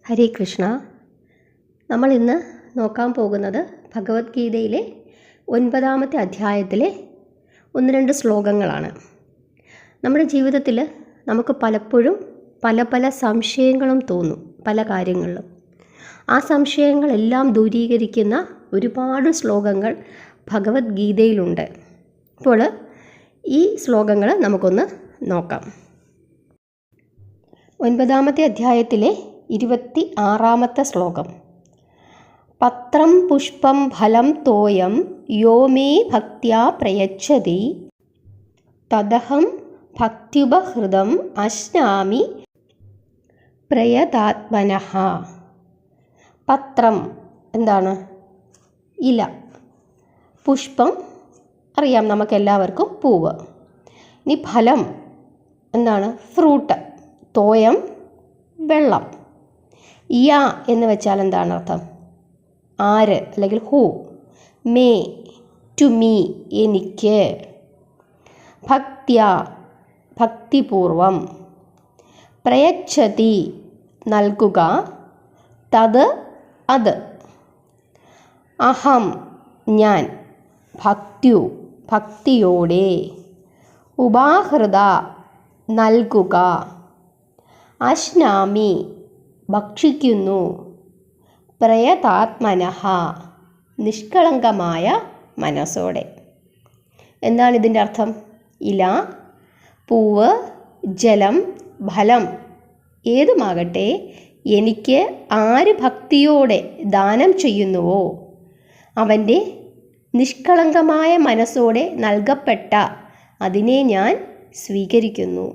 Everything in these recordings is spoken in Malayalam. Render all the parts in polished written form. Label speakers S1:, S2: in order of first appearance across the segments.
S1: ഹരേ കൃഷ്ണ. നമ്മൾ ഇന്ന് നോക്കാൻ പോകുന്നത് ഭഗവത്ഗീതയിലെ 9-ാമത്തെ അധ്യായത്തിലെ 1-2 ശ്ലോകങ്ങളാണ്. നമ്മുടെ ജീവിതത്തിൽ നമുക്ക് പലപ്പോഴും പല സംശയങ്ങളും തോന്നും പല കാര്യങ്ങളിലും. ആ സംശയങ്ങളെല്ലാം ദൂരീകരിക്കുന്ന ഒരുപാട് ശ്ലോകങ്ങൾ ഭഗവത്ഗീതയിലുണ്ട്. അപ്പോൾ ഈ ശ്ലോകങ്ങൾ നമുക്കൊന്ന് നോക്കാം. 9-ാമത്തെ അധ്യായത്തിലെ 26-ാമത്തെ ശ്ലോകം. പത്രം പുഷ്പം ഫലം തോയം യോ മേ ഭക്ത്യാ പ്രയച്ഛതി തദഹം ഭക്ത്യുപഹൃതം അശ്നാമി പ്രയതാത്മനഃ. പത്രം എന്താണ്? ഇല. പുഷ്പം അറിയാം നമുക്കെല്ലാവർക്കും, പൂവ്. ഇനി ഫലം എന്താണ്? ഫ്രൂട്ട്. തോയം വെള്ളം. യ എന്ന് വെച്ചാൽ എന്താണ് അർത്ഥം? ആര് അല്ലെങ്കിൽ ഹൂ. മേ ടു മീ എനിക്ക്. ഭക്ത്യ ഭക്തിപൂർവം. പ്രയച്ഛതി നൽകുക. തത് അത്. അഹം ഞാൻ. ഭക്ത്യു ഭക്തിയോടെ. ഉപാഹൃത നൽകുക. അശ്നാമി ഭക്ഷിക്കുന്നു. പ്രയതാത്മനഃ നിഷ്കളങ്കമായ മനസ്സോടെ. എന്താണ് ഇതിൻ്റെ അർത്ഥം? ഇല, പൂവ്, ജലം, ഫലം ഏതുമാകട്ടെ എനിക്ക് ആര് ഭക്തിയോടെ ദാനം ചെയ്യുന്നുവോ അവൻ്റെ നിഷ്കളങ്കമായ മനസ്സോടെ നൽകപ്പെട്ട അതിനെ ഞാൻ സ്വീകരിക്കുന്നു.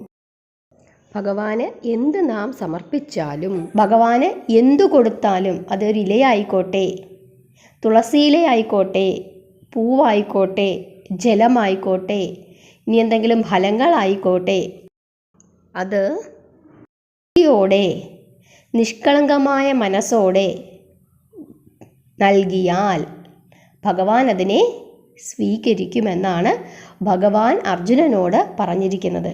S1: ഭഗവാന് എന്ത് നാം സമർപ്പിച്ചാലും, ഭഗവാന് എന്തു കൊടുത്താലും, അതൊരു ഇലയായിക്കോട്ടെ, തുളസിയിലയായിക്കോട്ടെ, പൂവായിക്കോട്ടെ, ജലമായിക്കോട്ടെ, ഇനി എന്തെങ്കിലും ഫലങ്ങളായിക്കോട്ടെ, അത് ഭക്തിയോടെ നിഷ്കളങ്കമായ മനസ്സോടെ നൽകിയാൽ ഭഗവാൻ അതിനെ സ്വീകരിക്കുമെന്നാണ് ഭഗവാൻ അർജുനനോട് പറഞ്ഞിരിക്കുന്നത്.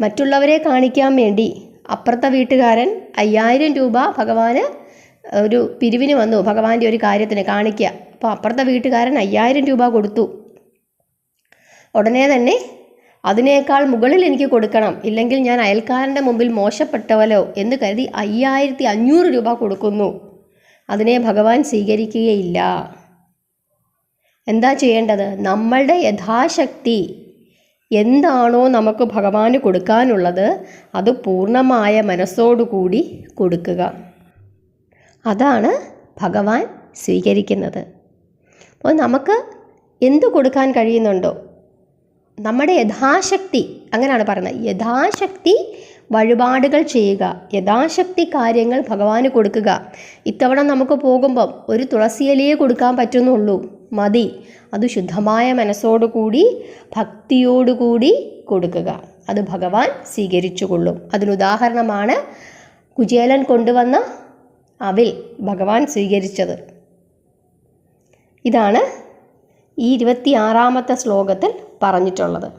S1: മറ്റുള്ളവരെ കാണിക്കാൻ വേണ്ടി അപ്പുറത്തെ വീട്ടുകാരൻ 5000 രൂപ ഭഗവാന് ഒരു പിരിവിന് വന്നു, ഭഗവാന്റെ ഒരു കാര്യത്തിന് കാണിക്കുക. അപ്പോൾ അപ്പുറത്തെ വീട്ടുകാരൻ 5000 രൂപ കൊടുത്തു. ഉടനെ തന്നെ അതിനേക്കാൾ മുകളിൽ എനിക്ക് കൊടുക്കണം, ഇല്ലെങ്കിൽ ഞാൻ അയൽക്കാരൻ്റെ മുമ്പിൽ മോശപ്പെട്ടവലോ എന്ന് കരുതി 5500 രൂപ കൊടുക്കുന്നു. അതിനെ ഭഗവാൻ സ്വീകരിക്കുകയില്ല. എന്താ ചെയ്യേണ്ടത്? നമ്മളുടെ യഥാശക്തി എന്താണോ നമുക്ക് ഭഗവാന് കൊടുക്കാനുള്ളത് അത് പൂർണ്ണമായ മനസ്സോടുകൂടി കൊടുക്കുക. അതാണ് ഭഗവാൻ സ്വീകരിക്കുന്നത്. അപ്പോൾ നമുക്ക് എന്തു കൊടുക്കാൻ കഴിയുന്നുണ്ടോ നമ്മുടെ യഥാശക്തി, അങ്ങനെയാണ് പറയുന്നത്, യഥാശക്തി വഴിപാടുകൾ ചെയ്യുക, യഥാശക്തി കാര്യങ്ങൾ ഭഗവാന് കൊടുക്കുക. ഇത്തവണ നമുക്ക് പോകുമ്പം ഒരു തുളസിയിലയെ കൊടുക്കാൻ പറ്റുന്നുള്ളൂ, മതി. അത് ശുദ്ധമായ മനസ്സോടുകൂടി ഭക്തിയോടുകൂടി കൊടുക്കുക. അത് ഭഗവാൻ സ്വീകരിച്ചുകൊള്ളും. അതിനുദാഹരണമാണ് കുചേലൻ കൊണ്ടുവന്ന അവിൽ ഭഗവാൻ സ്വീകരിച്ചത്. ഇതാണ് ഈ 26-ാമത്തെ ശ്ലോകത്തിൽ പറഞ്ഞിട്ടുള്ളത്.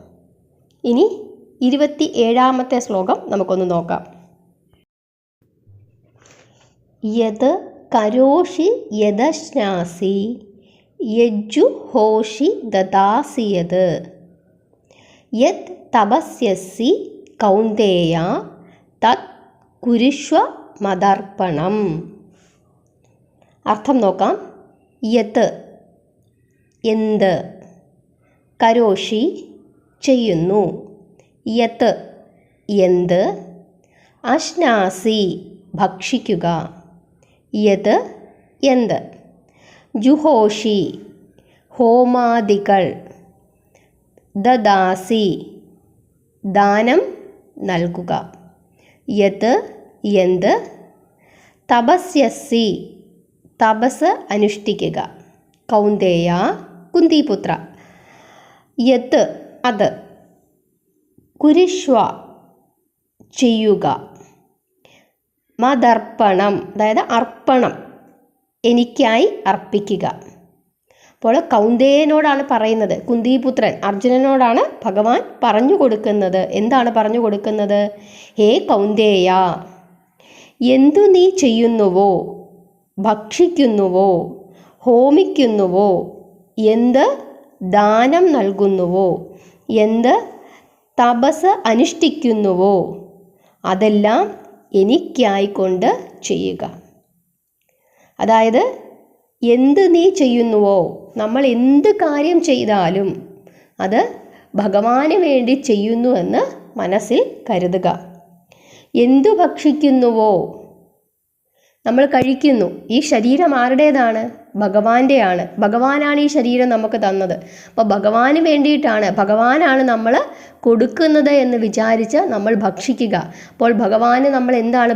S1: ഇനി 27-ാമത്തെ ശ്ലോകം നമുക്കൊന്ന് നോക്കാം. യത് കരോഷി യദശ്നാസി യജ്ജുഹോഷി ദദാസി യത് യത് തപസ്യസി കൗന്ദേയ തത് കുരുഷ്വ മദർപ്പണം. അർത്ഥം നോക്കാം. യത് എന്ത്, കരോഷി ചെയ്യുന്നു, യത് എന്ത്, അശ്നാസി ഭക്ഷിക്കുക, യത് എന്ത്, ജുഹോഷി ഹോമാദികൾ, ദദാസി ദാനം നൽകുക, യത് എന്ത്, തപസ്യസി തപസ് അനുഷ്ഠിക്കുക, കൗന്ദേയ കുന്തിപുത്ര, യത് അത്, കുരുഷ്വ ചെയ്യുക, മദർപ്പണം അതായത് അർപ്പണം എനിക്കായി അർപ്പിക്കുക. അപ്പോൾ കൗന്ദേയനോടാണ് പറയുന്നത്, കുന്തിപുത്രൻ അർജുനനോടാണ് ഭഗവാൻ പറഞ്ഞു കൊടുക്കുന്നത്. എന്താണ് പറഞ്ഞു കൊടുക്കുന്നത്? ഹേ കൗന്ദേയ, എന്തു നീ ചെയ്യുന്നുവോ, ഭക്ഷിക്കുന്നുവോ, ഹോമിക്കുന്നുവോ, എന്ത് ദാനം നൽകുന്നുവോ, എന്ത് തപസ് അനുഷ്ഠിക്കുന്നുവോ, അതെല്ലാം എനിക്കായിക്കൊണ്ട് ചെയ്യുക. അതായത് എന്ത് നീ ചെയ്യുന്നുവോ, നമ്മൾ എന്ത് കാര്യം ചെയ്താലും അത് ഭഗവാന് വേണ്ടി ചെയ്യുന്നുവെന്ന് മനസ്സിൽ കരുതുക. എന്തു ഭക്ഷിക്കുന്നുവോ, നമ്മൾ കഴിക്കുന്നു. ഈ ശരീരം ആരുടേതാണ്? ഭഗവാന്റെയാണ്. ഭഗവാനാണ് ഈ ശരീരം നമുക്ക് തന്നത്. അപ്പോൾ ഭഗവാന് വേണ്ടിയിട്ടാണ്, ഭഗവാനാണ് നമ്മൾ കൊടുക്കുന്നത് എന്ന് വിചാരിച്ച് നമ്മൾ ഭക്ഷിക്കുക. അപ്പോൾ ഭഗവാന് നമ്മൾ എന്താണ്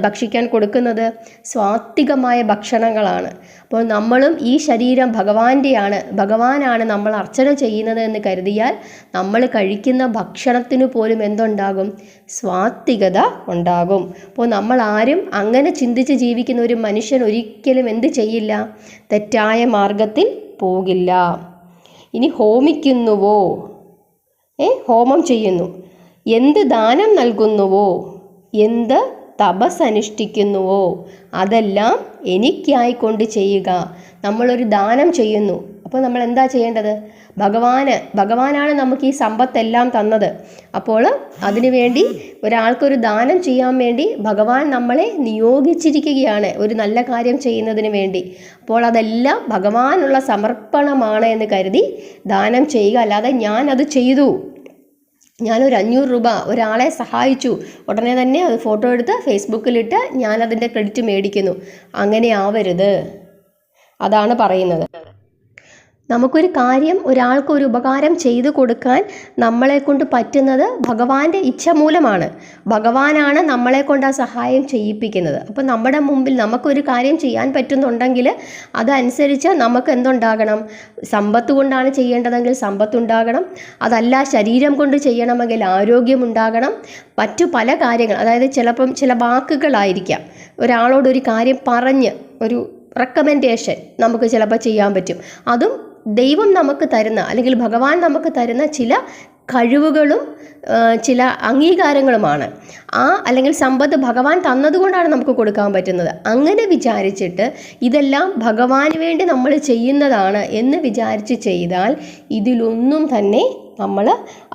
S1: ഭക്ഷിക്കാൻ കൊടുക്കുന്നത്? സ്വാത്വികമായ ഭക്ഷണങ്ങളാണ്. അപ്പോൾ നമ്മളും ഈ ശരീരം ഭഗവാന്റെയാണ്, ഭഗവാനാണ് നമ്മൾ അർച്ചന ചെയ്യുന്നത് എന്ന് കരുതിയാൽ നമ്മൾ കഴിക്കുന്ന ഭക്ഷണത്തിന് പോലും എന്തുണ്ടാകും? സ്വാത്വികത ഉണ്ടാകും. അപ്പോൾ നമ്മൾ ആരും അങ്ങനെ ചിന്തിച്ച് ജീവിക്കുന്ന ഒരു മനുഷ്യൻ ഒരിക്കലും എന്ത് ചെയ്യില്ല? തെറ്റായ മാർഗത്തിൽ പോകില്ല. ഇനി ഹോമിക്കുന്നുവോ, ഹോമം ചെയ്യുന്നു. എന്ത് ദാനം നൽകുന്നുവോ, എന്ത് തപസ് അനുഷ്ഠിക്കുന്നുവോ, അതെല്ലാം എനിക്കായിക്കൊണ്ട് ചെയ്യുക. നമ്മളൊരു ദാനം ചെയ്യുന്നു. അപ്പോൾ നമ്മൾ എന്താ ചെയ്യേണ്ടത്? ഭഗവാനാണ് നമുക്ക് ഈ സമ്പത്തെല്ലാം തന്നത്. അപ്പോൾ അതിനുവേണ്ടി ഒരാൾക്കൊരു ദാനം ചെയ്യാൻ വേണ്ടി ഭഗവാൻ നമ്മളെ നിയോഗിച്ചിരിക്കുകയാണ് ഒരു നല്ല കാര്യം ചെയ്യുന്നതിന് വേണ്ടി. അപ്പോൾ അതെല്ലാം ഭഗവാനുള്ള സമർപ്പണമാണ് എന്ന് കരുതി ദാനം ചെയ്യുക. അല്ലാതെ ഞാനത് ചെയ്തു, ഞാനൊരു 500 രൂപ ഒരാളെ സഹായിച്ചു, ഉടനെ തന്നെ അത് ഫോട്ടോ എടുത്ത് ഫേസ്ബുക്കിലിട്ട് ഞാനതിൻ്റെ ക്രെഡിറ്റ് മേടിക്കുന്നു. അങ്ങനെ ആവരുത്. അതാണ് പറയുന്നത്. നമുക്കൊരു കാര്യം, ഒരാൾക്കൊരു ഉപകാരം ചെയ്തു കൊടുക്കാൻ നമ്മളെ കൊണ്ട് പറ്റുന്നത് ഭഗവാന്റെ ഇച്ഛ മൂലമാണ്. ഭഗവാനാണ് നമ്മളെ കൊണ്ട് ആ സഹായം ചെയ്യിപ്പിക്കുന്നത്. അപ്പോൾ നമ്മുടെ മുമ്പിൽ നമുക്കൊരു കാര്യം ചെയ്യാൻ പറ്റുന്നുണ്ടെങ്കിൽ അതനുസരിച്ച് നമുക്ക് എന്തുണ്ടാകണം? സമ്പത്ത് കൊണ്ടാണ് ചെയ്യേണ്ടതെങ്കിൽ സമ്പത്തുണ്ടാകണം. അതല്ല ശരീരം കൊണ്ട് ചെയ്യണമെങ്കിൽ ആരോഗ്യമുണ്ടാകണം. മറ്റു പല കാര്യങ്ങൾ, അതായത് ചിലപ്പം ചില വാക്കുകളായിരിക്കാം. ഒരാളോടൊരു കാര്യം പറഞ്ഞ് ഒരു റെക്കമെൻഡേഷൻ നമുക്ക് ചിലപ്പോൾ ചെയ്യാൻ പറ്റും. അതും ദൈവം നമുക്ക് തരുന്ന, അല്ലെങ്കിൽ ഭഗവാൻ നമുക്ക് തരുന്ന ചില കഴിവുകളും ചില അംഗീകാരങ്ങളുമാണ്. അല്ലെങ്കിൽ സമ്പത്ത് ഭഗവാൻ തന്നതുകൊണ്ടാണ് നമുക്ക് കൊടുക്കാൻ പറ്റുന്നത്. അങ്ങനെ വിചാരിച്ചിട്ട് ഇതെല്ലാം ഭഗവാന് വേണ്ടി നമ്മൾ ചെയ്യുന്നതാണ് എന്ന് വിചാരിച്ച് ചെയ്താൽ ഇതിലൊന്നും തന്നെ നമ്മൾ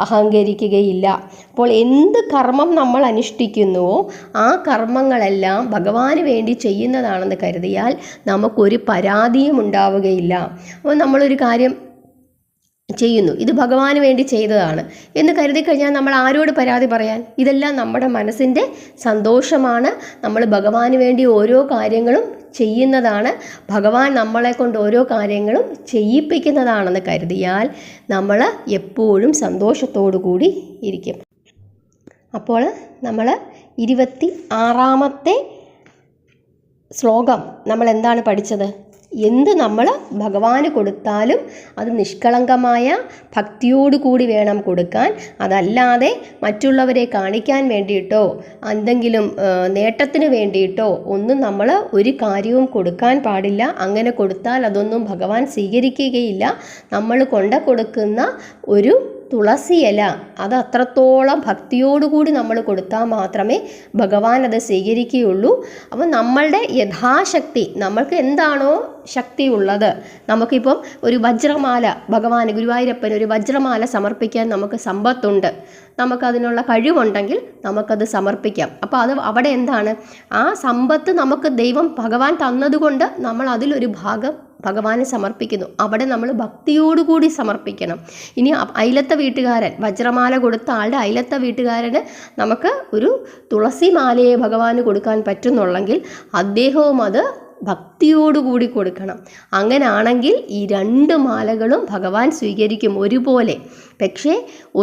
S1: അഹങ്കരിക്കുകയില്ല. അപ്പോൾ എന്ത് കർമ്മം നമ്മൾ അനുഷ്ഠിക്കുന്നുവോ ആ കർമ്മങ്ങളെല്ലാം ഭഗവാന് വേണ്ടി ചെയ്യുന്നതാണെന്ന് കരുതിയാൽ നമുക്കൊരു പരാതിയും ഉണ്ടാവുകയില്ല. അപ്പോൾ നമ്മളൊരു കാര്യം ചെയ്യുന്നു, ഇത് ഭഗവാന് വേണ്ടി ചെയ്തതാണ് എന്ന് കരുതി കഴിഞ്ഞാൽ നമ്മൾ ആരോട് പരാതി പറയാൻ? ഇതെല്ലാം നമ്മുടെ മനസ്സിൻ്റെ സന്തോഷമാണ്. നമ്മൾ ഭഗവാന് വേണ്ടി ഓരോ കാര്യങ്ങളും ചെയ്യുന്നതാണ്. ഭഗവാൻ നമ്മളെ കൊണ്ട് ഓരോ കാര്യങ്ങളും ചെയ്യിപ്പിക്കുന്നതാണെന്ന് കരുതിയാൽ നമ്മൾ എപ്പോഴും സന്തോഷത്തോടു കൂടി ഇരിക്കും. അപ്പോൾ നമ്മൾ 26ാമത്തെ ശ്ലോകം നമ്മൾ എന്താണ് പഠിച്ചത്? എന്ത് നമ്മൾ ഭഗവാന് കൊടുത്താലും അത് നിഷ്കളങ്കമായ ഭക്തിയോടുകൂടി വേണം കൊടുക്കാൻ. അതല്ലാതെ മറ്റുള്ളവരെ കാണിക്കാൻ വേണ്ടിയിട്ടോ എന്തെങ്കിലും നേട്ടത്തിന് വേണ്ടിയിട്ടോ ഒന്നും നമ്മൾ ഒരു കാര്യവും കൊടുക്കാൻ പാടില്ല. അങ്ങനെ കൊടുത്താൽ അതൊന്നും ഭഗവാൻ സ്വീകരിക്കുകയില്ല. നമ്മൾ കൊടുക്കുന്ന ഒരു തുളസി ഇല അത് അത്രത്തോളം ഭക്തിയോടുകൂടി നമ്മൾ കൊടുത്താൽ മാത്രമേ ഭഗവാൻ അത് സ്വീകരിക്കുകയുള്ളൂ. അപ്പം നമ്മളുടെ യഥാശക്തി, നമ്മൾക്ക് എന്താണോ ശക്തി ഉള്ളത്, നമുക്കിപ്പം ഒരു വജ്രമാല ഭഗവാന് ഗുരുവായൂരപ്പന് ഒരു വജ്രമാല സമർപ്പിക്കാൻ നമുക്ക് സമ്പത്തുണ്ട്, നമുക്കതിനുള്ള കഴിവുണ്ടെങ്കിൽ നമുക്കത് സമർപ്പിക്കാം. അപ്പോൾ അത് അവിടെ എന്താണ്? ആ സമ്പത്ത് നമുക്ക് ദൈവം ഭഗവാൻ തന്നതുകൊണ്ട് നമ്മൾ അതിലൊരു ഭാഗം ഭഗവാന് സമർപ്പിക്കുന്നു. അവിടെ നമ്മൾ ഭക്തിയോടുകൂടി സമർപ്പിക്കണം. ഇനി അയലത്തെ വീട്ടുകാരൻ വജ്രമാല കൊടുത്ത ആളുടെ അയലത്തെ വീട്ടുകാരന് നമുക്ക് ഒരു തുളസി മാലയെ ഭഗവാന് കൊടുക്കാൻ പറ്റുന്നുള്ളെങ്കിൽ അദ്ദേഹവും അത് ഭക്തിയോടുകൂടി കൊടുക്കണം. അങ്ങനെയാണെങ്കിൽ ഈ 2 മാലകളും ഭഗവാൻ സ്വീകരിക്കും ഒരുപോലെ. പക്ഷേ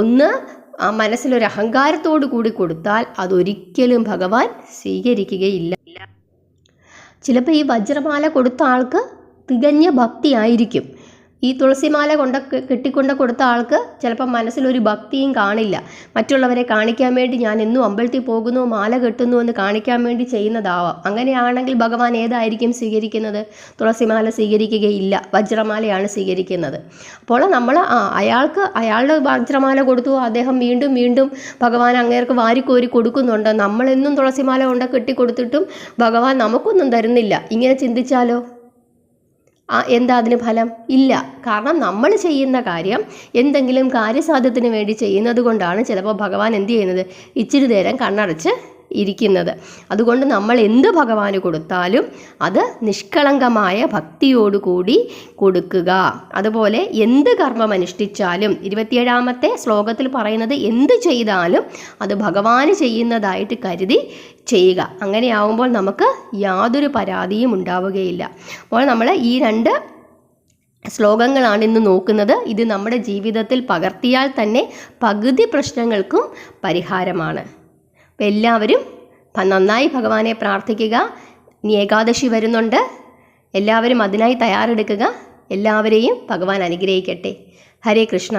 S1: ഒന്ന് ആ മനസ്സിലൊരു അഹങ്കാരത്തോടു കൂടി കൊടുത്താൽ അതൊരിക്കലും ഭഗവാൻ സ്വീകരിക്കുകയില്ല. ചിലപ്പോൾ ഈ വജ്രമാല കൊടുത്ത ആൾക്ക് തികഞ്ഞ ഭക്തി ആയിരിക്കും. ഈ തുളസിമാല കെട്ടിക്കൊണ്ട് കൊടുത്ത ആൾക്ക് ചിലപ്പോൾ മനസ്സിലൊരു ഭക്തിയും കാണില്ല. മറ്റുള്ളവരെ കാണിക്കാൻ വേണ്ടി ഞാൻ എന്നും അമ്പലത്തിൽ പോകുന്നു, മാല കെട്ടുന്നു എന്ന് കാണിക്കാൻ വേണ്ടി ചെയ്യുന്നതാവാം. അങ്ങനെയാണെങ്കിൽ ഭഗവാൻ ഏതായിരിക്കും സ്വീകരിക്കുന്നത്? തുളസിമാല സ്വീകരിക്കുകയില്ല, വജ്രമാലയാണ് സ്വീകരിക്കുന്നത്. അപ്പോൾ നമ്മൾ അയാളുടെ വജ്രമാല കൊടുത്തു, അദ്ദേഹം വീണ്ടും വീണ്ടും ഭഗവാൻ അങ്ങേർക്ക് വാരിക്കോരി കൊടുക്കുന്നുണ്ട്. നമ്മളെന്നും തുളസിമാല കൊണ്ട് കെട്ടിക്കൊടുത്തിട്ടും ഭഗവാൻ നമുക്കൊന്നും തരുന്നില്ല. ഇങ്ങനെ ചിന്തിച്ചാലോ എന്താ അതിന് ഫലം? ഇല്ല. കാരണം നമ്മൾ ചെയ്യുന്ന കാര്യം എന്തെങ്കിലും കാര്യസാധ്യത്തിന് വേണ്ടി ചെയ്യുന്നത് കൊണ്ടാണ് ചിലപ്പോൾ ഭഗവാൻ എന്ത് ചെയ്യുന്നത്? ഇച്ചിരി നേരം കണ്ണടച്ച് ഇരിക്കുന്നത്. അതുകൊണ്ട് നമ്മൾ എന്ത് ഭഗവാന് കൊടുത്താലും അത് നിഷ്കളങ്കമായ ഭക്തിയോടുകൂടി കൊടുക്കുക. അതുപോലെ എന്ത് കർമ്മം അനുഷ്ഠിച്ചാലും 27ാമത്തെ ശ്ലോകത്തിൽ പറയുന്നത് എന്ത് ചെയ്താലും അത് ഭഗവാന് ചെയ്യുന്നതായിട്ട് കരുതി ചെയ്യുക. അങ്ങനെയാവുമ്പോൾ നമുക്ക് യാതൊരു പരാതിയും ഉണ്ടാവുകയില്ല. അപ്പോൾ നമ്മൾ ഈ 2 ശ്ലോകങ്ങളാണ് ഇന്ന് നോക്കുന്നത്. ഇത് നമ്മുടെ ജീവിതത്തിൽ പകർത്തിയാൽ തന്നെ പകുതി പ്രശ്നങ്ങൾക്കും പരിഹാരമാണ്. അപ്പോൾ എല്ലാവരും നന്നായി ഭഗവാനെ പ്രാർത്ഥിക്കുക. ഇനി ഏകാദശി വരുന്നുണ്ട്. എല്ലാവരും അതിനായി തയ്യാറെടുക്കുക. എല്ലാവരെയും ഭഗവാൻ അനുഗ്രഹിക്കട്ടെ. ഹരേ കൃഷ്ണ.